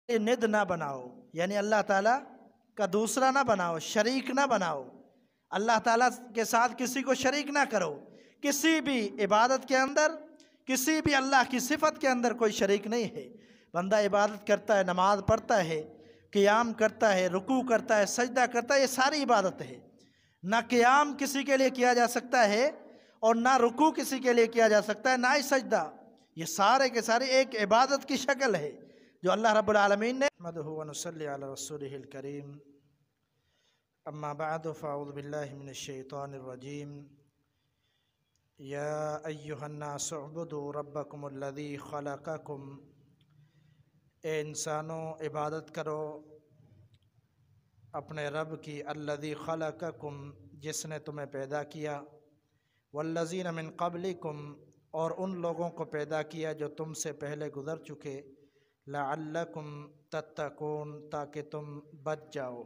ند نہ بناؤ، یعنی اللہ تعالیٰ کا دوسرا نہ بناؤ، شریک نہ بناؤ، اللہ تعالیٰ کے ساتھ کسی کو شریک نہ کرو، کسی بھی عبادت کے اندر، کسی بھی اللہ کی صفت کے اندر کوئی شریک نہیں ہے۔ بندہ عبادت کرتا ہے، نماز پڑھتا ہے، قیام کرتا ہے، رکوع کرتا ہے، سجدہ کرتا ہے، یہ ساری عبادت ہے۔ نہ قیام کسی کے لیے کیا جا سکتا ہے اور نہ رکوع کسی کے لیے کیا جا سکتا ہے، نہ ہی سجدہ، یہ سارے کے سارے ایک عبادت کی شکل ہے جو اللہ رب العالمین نے نحمدہ و نصلی علی رسولہ الکریم، اما بعد فاعوذ باللہ من الشیطان الرجیم، یا ایہا الناس اعبدوا ربکم الذی خلقکم، اے انسانوں عبادت کرو اپنے رب کی، الذی خلقکم، جس نے تمہیں پیدا کیا، والذین من قبلکم، اور ان لوگوں کو پیدا کیا جو تم سے پہلے گزر چکے، لعلکم تتقون، تاکہ تم بچ جاؤ۔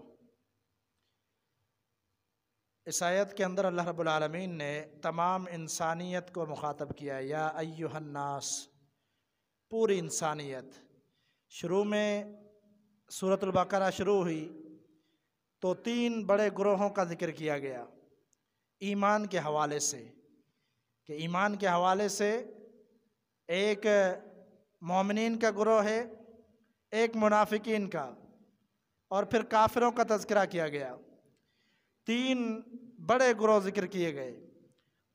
اس آیت کے اندر اللہ رب العالمین نے تمام انسانیت کو مخاطب کیا، یا ایہا الناس، پوری انسانیت۔ شروع میں سورۃ البقرہ شروع ہوئی تو 3 بڑے گروہوں کا ذکر کیا گیا ایمان کے حوالے سے، کہ ایمان کے حوالے سے ایک مومنین کا گروہ ہے، ایک منافقین کا، اور پھر کافروں کا تذکرہ کیا گیا۔ 3 بڑے گروہ ذکر کیے گئے،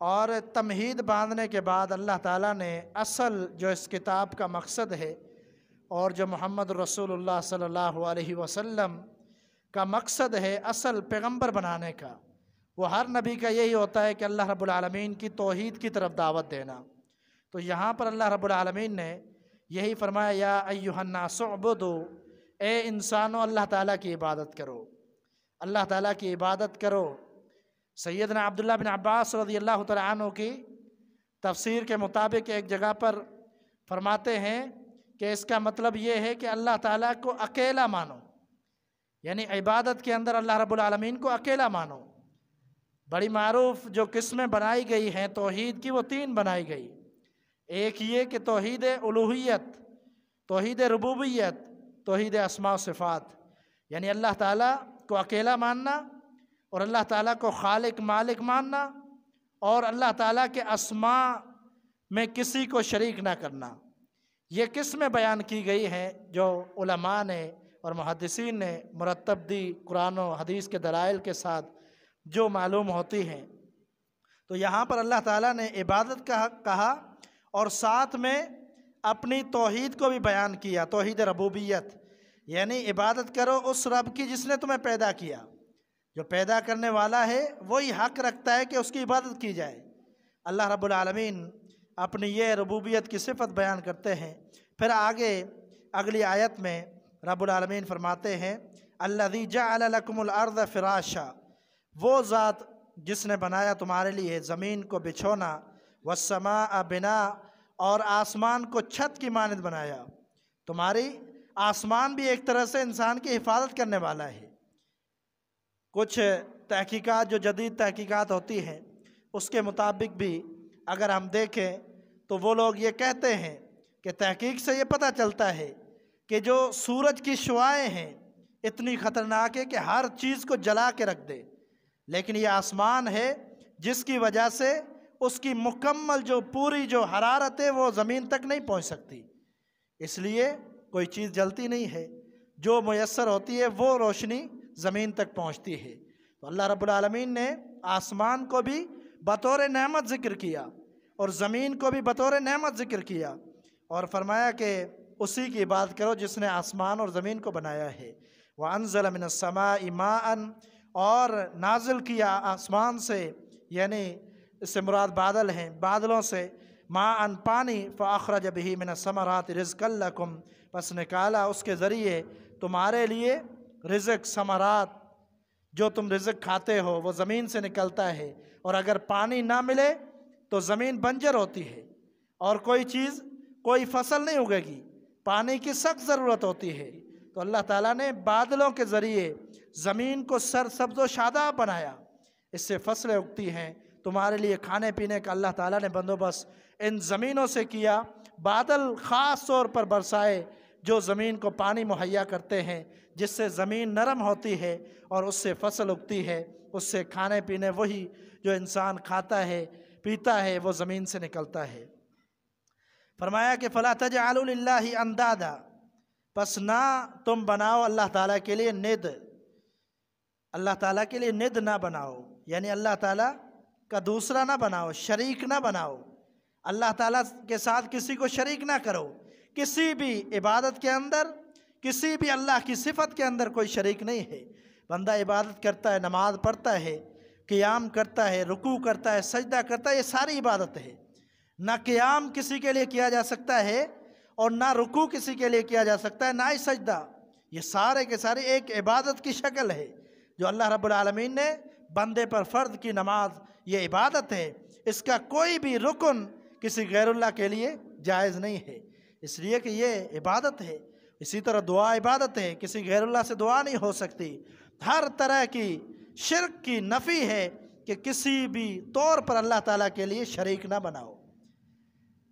اور تمہید باندھنے کے بعد اللہ تعالیٰ نے اصل جو اس کتاب کا مقصد ہے اور جو محمد رسول اللہ صلی اللہ علیہ وسلم کا مقصد ہے اصل پیغمبر بنانے کا، وہ ہر نبی کا یہی ہوتا ہے کہ اللہ رب العالمین کی توحید کی طرف دعوت دینا۔ تو یہاں پر اللہ رب العالمین نے یہی فرمایا، یا ایہا الناس اعبدوا، اے انسانوں اللہ تعالیٰ کی عبادت کرو، اللہ تعالیٰ کی عبادت کرو۔ سیدنا عبداللہ بن عباس رضی اللہ تعالیٰ عنہ کی تفسیر کے مطابق ایک جگہ پر فرماتے ہیں کہ اس کا مطلب یہ ہے کہ اللہ تعالیٰ کو اکیلا مانو، یعنی عبادت کے اندر اللہ رب العالمین کو اکیلا مانو۔ بڑی معروف جو قسمیں بنائی گئی ہیں توحید کی، وہ 3 بنائی گئی۔ ایک یہ کہ توحید الوہیت، توحید ربوبیت، توحید اسماء و صفات، یعنی اللہ تعالیٰ کو اکیلا ماننا، اور اللہ تعالیٰ کو خالق مالک ماننا، اور اللہ تعالیٰ کے اسماء میں کسی کو شریک نہ کرنا۔ یہ قسمیں بیان کی گئی ہیں جو علماء نے اور محدثین نے مرتب دی، قرآن و حدیث کے دلائل کے ساتھ جو معلوم ہوتی ہیں۔ تو یہاں پر اللہ تعالیٰ نے عبادت کا کہا، اور ساتھ میں اپنی توحید کو بھی بیان کیا، توحید ربوبیت، یعنی عبادت کرو اس رب کی جس نے تمہیں پیدا کیا۔ جو پیدا کرنے والا ہے وہی حق رکھتا ہے کہ اس کی عبادت کی جائے۔ اللہ رب العالمین اپنی یہ ربوبیت کی صفت بیان کرتے ہیں۔ پھر آگے اگلی آیت میں رب العالمین فرماتے ہیں، الذی جعل لکم الارض فراشا، وہ ذات جس نے بنایا تمہارے لیے زمین کو بچھونا، والسماء بنا، اور آسمان کو چھت کی مانند بنایا۔ تمہاری آسمان بھی ایک طرح سے انسان کی حفاظت کرنے والا ہے۔ کچھ تحقیقات جو جدید تحقیقات ہوتی ہیں اس کے مطابق بھی اگر ہم دیکھیں تو وہ لوگ یہ کہتے ہیں کہ تحقیق سے یہ پتہ چلتا ہے کہ جو سورج کی شعاعیں ہیں اتنی خطرناک ہے کہ ہر چیز کو جلا کے رکھ دے، لیکن یہ آسمان ہے جس کی وجہ سے اس کی مکمل جو پوری جو حرارت ہے وہ زمین تک نہیں پہنچ سکتی، اس لیے کوئی چیز جلتی نہیں ہے، جو میسر ہوتی ہے وہ روشنی زمین تک پہنچتی ہے۔ تو اللہ رب العالمین نے آسمان کو بھی بطور نعمت ذکر کیا اور زمین کو بھی بطور نعمت ذکر کیا، اور فرمایا کہ اسی کی عبادت کرو جس نے آسمان اور زمین کو بنایا ہے۔ وَأَنزَلَ مِنَ السَّمَاءِ مَاءً، اور نازل کیا آسمان سے، یعنی اس سے مراد بادل ہیں، بادلوں سے، ماءً پانی، فَأَخْرَجَ بِهِ مِنَ الثَّمَرَاتِ رِزْقًا لَكُمْ، پس نکالا اس کے ذریعے تمہارے لیے رزق، ثمرات، جو تم رزق کھاتے ہو وہ زمین سے نکلتا ہے، اور اگر پانی نہ ملے تو زمین بنجر ہوتی ہے اور کوئی چیز، کوئی فصل نہیں اگے گی، پانی کی سخت ضرورت ہوتی ہے۔ تو اللہ تعالیٰ نے بادلوں کے ذریعے زمین کو سرسبز و شاداب بنایا، اس سے فصلیں اگتی ہیں، تمہارے لیے کھانے پینے کا اللہ تعالیٰ نے بندوبست ان زمینوں سے کیا۔ بادل خاص طور پر برسائے جو زمین کو پانی مہیا کرتے ہیں جس سے زمین نرم ہوتی ہے اور اس سے فصل اگتی ہے، اس سے کھانے پینے وہی جو انسان کھاتا ہے پیتا ہے وہ زمین سے نکلتا ہے۔ فرمایا کہ فَلَا تَجْعَلُوا لِلَّهِ أَنْدَادًا، پس نہ تم بناؤ اللہ تعالیٰ کے لیے ند، اللہ تعالیٰ کے لیے ند نہ بناؤ، یعنی اللہ تعالیٰ کا دوسرا نہ بناؤ، شریک نہ بناؤ، اللہ تعالیٰ کے ساتھ کسی کو شریک نہ کرو۔ کسی بھی عبادت کے اندر، کسی بھی اللہ کی صفت کے اندر کوئی شریک نہیں ہے۔ بندہ عبادت کرتا ہے، نماز پڑھتا ہے، قیام کرتا ہے، رکوع کرتا ہے، سجدہ کرتا ہے، یہ ساری عبادت ہے۔ نہ قیام کسی کے لیے کیا جا سکتا ہے اور نہ رکوع کسی کے لیے کیا جا سکتا ہے، نہ ہی سجدہ، یہ سارے کے سارے ایک عبادت کی شکل ہے جو اللہ رب العالمین نے بندے پر فرض کی۔ نماز یہ عبادت ہے، اس کا کوئی بھی رکن کسی غیر اللہ کے لیے جائز نہیں ہے، اس لیے کہ یہ عبادت ہے۔ اسی طرح دعا عبادت ہے، کسی غیر اللہ سے دعا نہیں ہو سکتی۔ ہر طرح کی شرک کی نفی ہے کہ کسی بھی طور پر اللہ تعالیٰ کے لیے شریک نہ بناؤ۔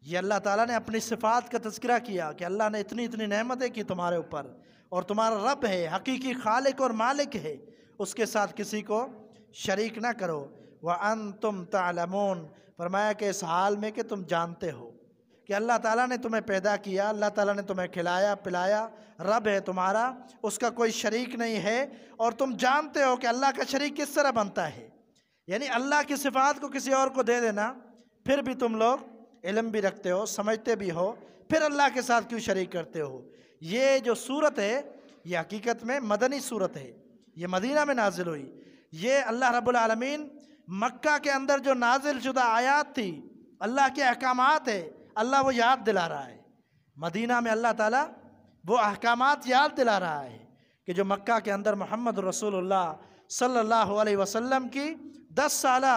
یہ اللہ تعالیٰ نے اپنی صفات کا تذکرہ کیا کہ اللہ نے اتنی اتنی نعمتیں کی تمہارے اوپر، اور تمہارا رب ہے، حقیقی خالق اور مالک ہے، اس کے ساتھ کسی کو شریک نہ کرو۔ وَأَنْتُمْ تَعْلَمُونَ، فرمایا کہ اس حال میں کہ تم جانتے ہو کہ اللہ تعالیٰ نے تمہیں پیدا کیا، اللہ تعالیٰ نے تمہیں کھلایا پلایا، رب ہے تمہارا، اس کا کوئی شریک نہیں ہے، اور تم جانتے ہو کہ اللہ کا شریک کس طرح بنتا ہے، یعنی اللہ کی صفات کو کسی اور کو دے دینا، پھر بھی تم لوگ علم بھی رکھتے ہو، سمجھتے بھی ہو، پھر اللہ کے ساتھ کیوں شریک کرتے ہو۔ یہ جو صورت ہے یہ حقیقت میں مدنی صورت ہے، یہ مدینہ میں نازل ہوئی۔ یہ اللہ رب العالمین مکہ کے اندر جو نازل شدہ آیات تھی، اللہ کے احکامات ہے، اللہ وہ یاد دلا رہا ہے۔ مدینہ میں اللہ تعالیٰ وہ احکامات یاد دلا رہا ہے کہ جو مکہ کے اندر محمد رسول اللہ صلی اللہ علیہ وسلم کی 10 سالہ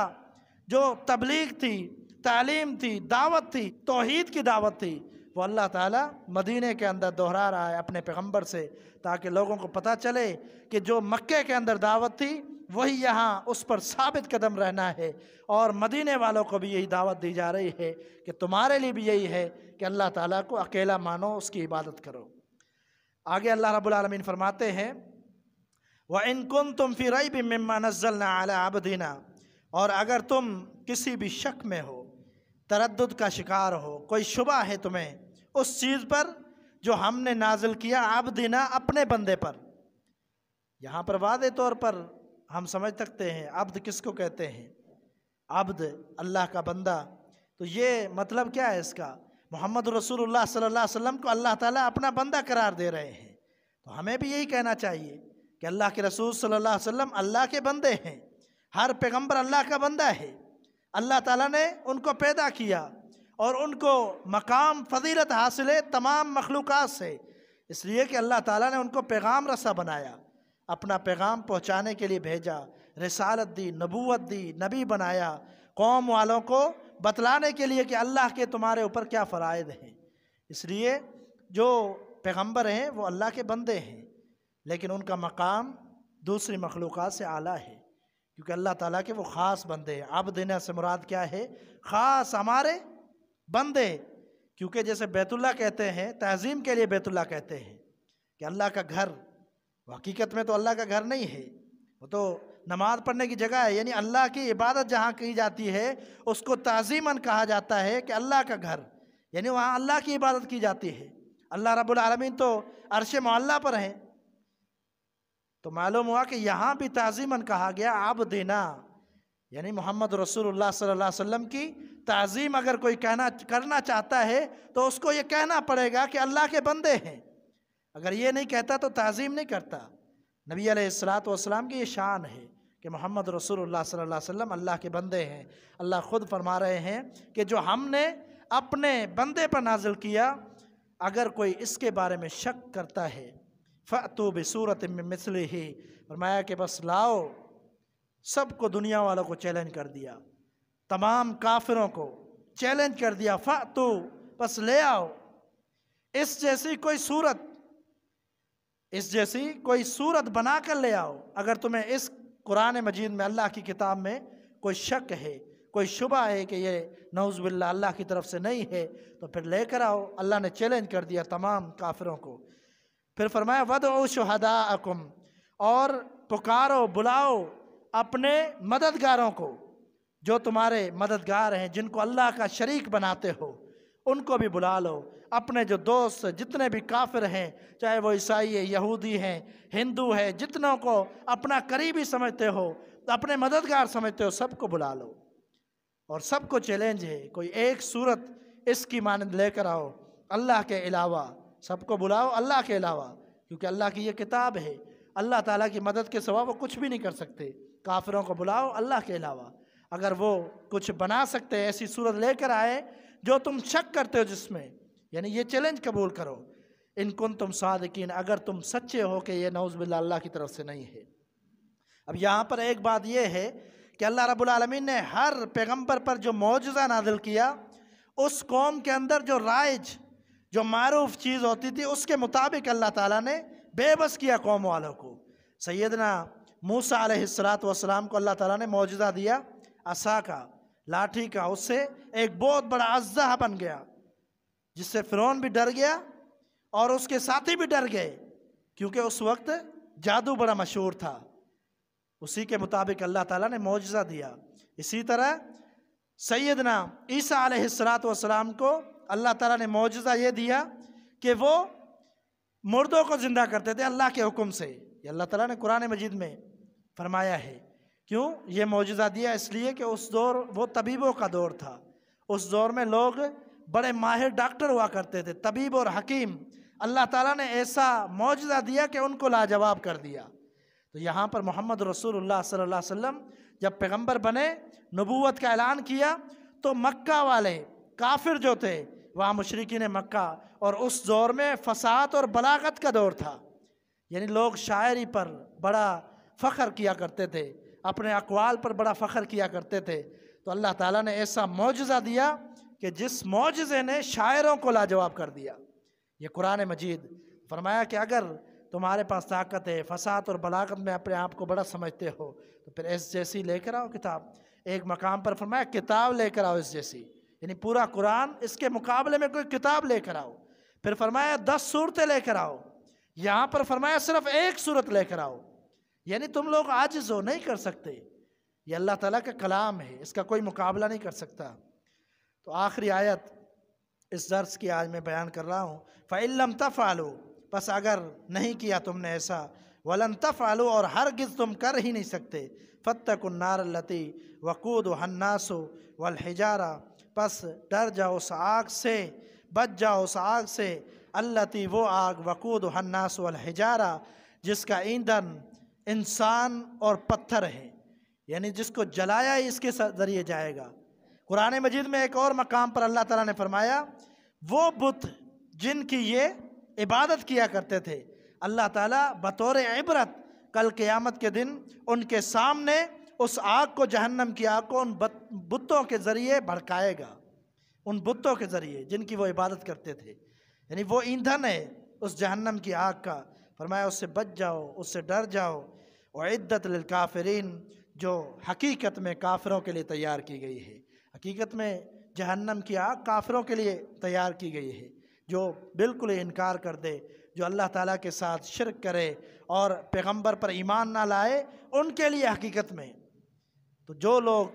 جو تبلیغ تھی، تعلیم تھی، دعوت تھی، توحید کی دعوت تھی، وہ اللہ تعالیٰ مدینہ کے اندر دہرا رہا ہے اپنے پیغمبر سے، تاکہ لوگوں کو پتہ چلے کہ جو مکہ کے اندر دعوت تھی وہی یہاں اس پر ثابت قدم رہنا ہے، اور مدینے والوں کو بھی یہی دعوت دی جا رہی ہے کہ تمہارے لیے بھی یہی ہے کہ اللہ تعالیٰ کو اکیلا مانو، اس کی عبادت کرو۔ آگے اللہ رب العالمین فرماتے ہیں وَإِن كُنتُمْ فِي رَيْبٍ مِّمَّا نَزَّلْنَا عَلَىٰ عَبْدِنَا، اور اگر تم کسی بھی شک میں ہو، تردد کا شکار ہو، کوئی شبہ ہے تمہیں اس چیز پر جو ہم نے نازل کیا عبدنا، اپنے بندے پر۔ یہاں پر واضح طور پر ہم سمجھ سکتے ہیں عبد کس کو کہتے ہیں، عبد اللہ کا بندہ۔ تو یہ مطلب کیا ہے اس کا؟ محمد رسول اللہ صلی اللہ علیہ وسلم کو اللہ تعالیٰ اپنا بندہ قرار دے رہے ہیں، تو ہمیں بھی یہی کہنا چاہیے کہ اللہ کے رسول صلی اللہ علیہ وسلم اللہ کے بندے ہیں، ہر پیغمبر اللہ کا بندہ ہے۔ اللہ تعالیٰ نے ان کو پیدا کیا اور ان کو مقام فضیلت حاصل ہے تمام مخلوقات سے، اس لیے کہ اللہ تعالیٰ نے ان کو پیغام رساں بنایا، اپنا پیغام پہنچانے کے لیے بھیجا، رسالت دی، نبوت دی، نبی بنایا، قوم والوں کو بتلانے کے لیے کہ اللہ کے تمہارے اوپر کیا فرائض ہیں۔ اس لیے جو پیغمبر ہیں وہ اللہ کے بندے ہیں، لیکن ان کا مقام دوسری مخلوقات سے اعلیٰ ہے، کیونکہ اللہ تعالیٰ کے وہ خاص بندے ہیں۔ عبدنا سے مراد کیا ہے؟ خاص ہمارے بندے، کیونکہ جیسے بیت اللہ کہتے ہیں، تعظیم کے لیے بیت اللہ کہتے ہیں کہ اللہ کا گھر، حقیقت میں تو اللہ کا گھر نہیں ہے، وہ تو نماز پڑھنے کی جگہ ہے، یعنی اللہ کی عبادت جہاں کی جاتی ہے اس کو تعظیماً کہا جاتا ہے کہ اللہ کا گھر، یعنی وہاں اللہ کی عبادت کی جاتی ہے۔ اللہ رب العالمین تو عرش معلیٰ پر ہیں، تو معلوم ہوا کہ یہاں بھی تعظیماً کہا گیا عبدنا، یعنی محمد رسول اللہ صلی اللہ علیہ وسلم کی تعظیم اگر کوئی کرنا چاہتا ہے تو اس کو یہ کہنا پڑے گا کہ اللہ کے بندے ہیں، اگر یہ نہیں کہتا تو تعظیم نہیں کرتا۔ نبی علیہ السلام کی یہ شان ہے کہ محمد رسول اللہ صلی اللہ علیہ وسلم اللہ کے بندے ہیں۔ اللہ خود فرما رہے ہیں کہ جو ہم نے اپنے بندے پر نازل کیا، اگر کوئی اس کے بارے میں شک کرتا ہے فَأْتُوا بِسُورَةٍ مِّن مِّثْلِهِ، فرمایا کہ بس لاؤ، سب کو دنیا والوں کو چیلنج کر دیا، تمام کافروں کو چیلنج کر دیا، فَأْتُوا، بس لے آؤ اس جیسی کوئی صورت بنا کر لے آؤ۔ اگر تمہیں اس قرآن مجید میں، اللہ کی کتاب میں کوئی شک ہے، کوئی شبہ ہے کہ یہ نعوذ باللہ اللہ کی طرف سے نہیں ہے، تو پھر لے کر آؤ۔ اللہ نے چیلنج کر دیا تمام کافروں کو پھر فرمایا وَدْعُوا شُهَدَاءَكُمْ، اور پکارو بلاؤ اپنے مددگاروں کو، جو تمہارے مددگار ہیں جن کو اللہ کا شریک بناتے ہو ان کو بھی بلا لو، اپنے جو دوست جتنے بھی کافر ہیں، چاہے وہ عیسائی ہے، یہودی ہیں، ہندو ہے، جتنوں کو اپنا قریبی سمجھتے ہو، اپنے مددگار سمجھتے ہو، سب کو بلا لو۔ اور سب کو چیلنج ہے، کوئی ایک صورت اس کی مانند لے کر آؤ اللہ کے علاوہ، سب کو بلاؤ اللہ کے علاوہ، کیونکہ اللہ کی یہ کتاب ہے، اللہ تعالیٰ کی مدد کے سوا وہ کچھ بھی نہیں کر سکتے۔ کافروں کو بلاؤ اللہ کے علاوہ، اگر وہ کچھ بنا سکتے ایسی صورت لے کر آئے جو تم شک کرتے ہو جس میں، یعنی یہ چیلنج قبول کرو، ان کنتم صادقین، اگر تم سچے ہو کہ یہ نعوذ باللہ اللہ کی طرف سے نہیں ہے۔ اب یہاں پر ایک بات یہ ہے کہ اللہ رب العالمین نے ہر پیغمبر پر جو معجزہ نازل کیا، اس قوم کے اندر جو رائج، جو معروف چیز ہوتی تھی، اس کے مطابق اللہ تعالیٰ نے بے بس کیا قوم والوں کو۔ سیدنا موسیٰ علیہ السلام کو اللہ تعالیٰ نے معجزہ دیا عصا کا، لاٹھی کا، اس سے ایک بہت بڑا اژدہا بن گیا جس سے فرعون بھی ڈر گیا اور اس کے ساتھی بھی ڈر گئے، کیونکہ اس وقت جادو بڑا مشہور تھا۔ اسی کے مطابق اللہ تعالیٰ نے معجزہ دیا۔ اسی طرح سیدنا عیسیٰ علیہ السلام کو اللہ تعالیٰ نے معجزہ یہ دیا کہ وہ مردوں کو زندہ کرتے تھے اللہ کے حکم سے۔ یہ اللہ تعالیٰ نے قرآن مجید میں فرمایا ہے۔ کیوں یہ معجزہ دیا؟ اس لیے کہ اس دور وہ طبیبوں کا دور تھا، اس دور میں لوگ بڑے ماہر ڈاکٹر ہوا کرتے تھے، طبیب اور حکیم۔ اللہ تعالیٰ نے ایسا معجزہ دیا کہ ان کو لاجواب کر دیا۔ تو یہاں پر محمد رسول اللہ صلی اللہ علیہ وسلم جب پیغمبر بنے، نبوت کا اعلان کیا، تو مکہ والے کافر جو تھے، وہاں مشرکین مکہ، اور اس دور میں فصاحت اور بلاغت کا دور تھا، یعنی لوگ شاعری پر بڑا فخر کیا کرتے تھے، اپنے اقوال پر بڑا فخر کیا کرتے تھے۔ تو اللہ تعالیٰ نے ایسا معجزہ دیا کہ جس معجزے نے شاعروں کو لاجواب کر دیا۔ یہ قرآن مجید فرمایا کہ اگر تمہارے پاس طاقت ہے، فصاحت اور بلاغت میں اپنے آپ کو بڑا سمجھتے ہو، تو پھر اس جیسی لے کر آؤ کتاب۔ ایک مقام پر فرمایا کتاب لے کر آؤ اس جیسی، یعنی پورا قرآن، اس کے مقابلے میں کوئی کتاب لے کر آؤ۔ پھر فرمایا 10 صورتیں لے کر آؤ، یہاں پر فرمایا صرف ایک صورت لے کر آؤ، یعنی تم لوگ عاجز ہو، نہیں کر سکتے۔ یہ اللہ تعالیٰ کا کلام ہے، اس کا کوئی مقابلہ نہیں کر سکتا۔ تو آخری آیت اس درس کی آج میں بیان کر رہا ہوں، فَإِن لَمْ تَفْعَلُوا، پس اگر نہیں کیا تم نے ایسا، وَلَن تَفْعَلُوا، اور ہرگز تم کر ہی نہیں سکتے، فَاتَّقُوا النَّارَ الَّتِي وَقُودُهَا النَّاسُ وَالْحِجَارَةُ، پس ڈر جاؤ اس آگ سے، بچ جاؤ اس آگ سے، الَّتِي، وہ آگ، وَقُودُهَا النَّاسُ وَالْحِجَارَةُ، جس کا ایندھن انسان اور پتھر ہے، یعنی جس کو جلایا ہی اس کے ذریعے جائے گا۔ قرآن مجید میں ایک اور مقام پر اللہ تعالیٰ نے فرمایا وہ بت جن کی یہ عبادت کیا کرتے تھے، اللہ تعالیٰ بطور عبرت کل قیامت کے دن ان کے سامنے اس آگ کو، جہنم کی آگ کو، ان بتوں کے ذریعے بھڑکائے گا، ان بتوں کے ذریعے جن کی وہ عبادت کرتے تھے، یعنی وہ ایندھن ہے اس جہنم کی آگ کا۔ فرمایا اس سے بچ جاؤ، اس سے ڈر جاؤ، وعدت للکافرین، جو حقیقت میں کافروں کے لیے تیار کی گئی ہے۔ حقیقت میں جہنم کی آگ کافروں کے لیے تیار کی گئی ہے، جو بالکل انکار کر دے، جو اللہ تعالیٰ کے ساتھ شرک کرے اور پیغمبر پر ایمان نہ لائے، ان کے لیے حقیقت میں۔ تو جو لوگ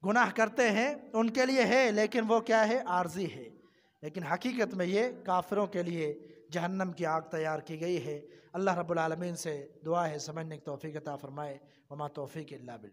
گناہ کرتے ہیں ان کے لیے ہے، لیکن وہ کیا ہے؟ عارضی ہے، لیکن حقیقت میں یہ کافروں کے لیے جہنم کی آگ تیار کی گئی ہے۔ اللہ رب العالمین سے دعا ہے سمجھنے کی توفیق عطا فرمائے، وما توفیق الا باللہ۔